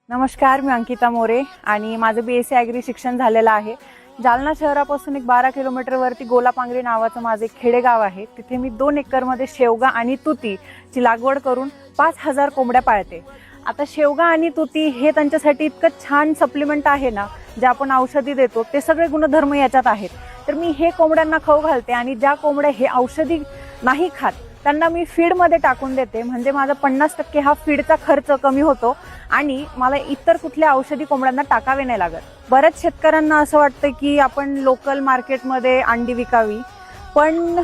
नमस्कार, मी अंकिता मोरे आणि माझं BSc ॲग्री शिक्षण झालेलं आहे. जालना शहरापासून एक 12 किलोमीटरवरती गोलापांगरी नावाचं माझं एक खेडेगाव आहे. तिथे मी 2 एकरमध्ये शेवगा आणि तुतीची लागवड करून 5,000 कोंबड्या पाळते. आता शेवगा आणि तुती हे त्यांच्यासाठी इतकं छान सप्लिमेंट आहे ना, जे आपण औषधी देतो ते सगळे गुणधर्म याच्यात आहेत. तर मी हे कोंबड्यांना खाऊ घालते आणि ज्या कोंबड्या हे औषधी नाही खात त्यांना मी फीडमध्ये टाकून देते. म्हणजे माझा 50% हा फीडचा खर्च कमी होतो आणि मला इतर कुठल्या औषधी कोंबड्यांना टाकावे नाही लागत. बऱ्याच शेतकऱ्यांना असं वाटतं की आपण लोकल मार्केटमध्ये अंडी विकावी, पण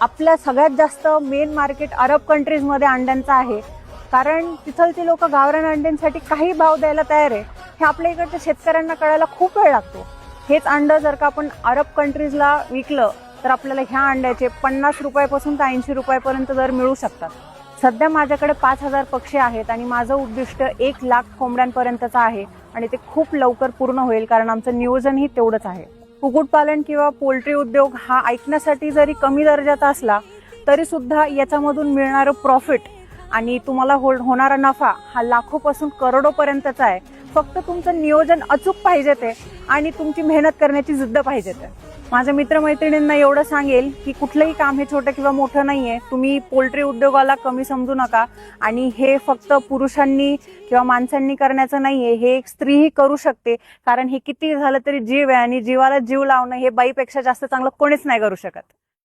आपल्या सगळ्यात जास्त मेन मार्केट अरब कंट्रीजमध्ये अंड्यांचं आहे. कारण तिथलची लोक गावरान अंड्यांसाठी काही भाव द्यायला तयार आहे. हे आपल्या इकडच्या शेतकऱ्यांना कळायला खूप वेळ लागतो. हेच अंडं जर का आपण अरब कंट्रीजला विकलं तर आपल्याला ह्या अंड्याचे 50 रुपयापासून ते 80 रुपयापर्यंत दर मिळू शकतात. सध्या माझ्याकडे 5,000 पक्षी आहेत आणि माझं उद्दिष्ट 1,00,000 कोंबड्यांपर्यंतचं आहे आणि ते खूप लवकर पूर्ण होईल, कारण आमचं नियोजनही तेवढंच आहे. कुक्कुटपालन किंवा पोल्ट्री उद्योग हा ऐकण्यासाठी जरी कमी दर्जाचा असला तरी सुद्धा याच्यामधून मिळणारं प्रॉफिट आणि तुम्हाला होणारा नफा हा लाखोपासून करोडोपर्यंतचा आहे. फक्त तुमचं नियोजन अचूक पाहिजे ते आणि तुमची मेहनत करण्याची जिद्द पाहिजे ते. माझ्या मित्रमैत्रिणींना एवढं सांगेल की कुठलंही काम हे छोटं किंवा मोठं नाहीये. तुम्ही पोल्ट्री उद्योगाला कमी समजू नका आणि हे फक्त पुरुषांनी किंवा माणसांनी करण्याचं नाहीये, हे एक स्त्रीही करू शकते. कारण हे किती झालं तरी जीव आहे आणि जीवाला जीव लावणं हे बाईपेक्षा जास्त चांगलं कोणीच नाही करू शकत.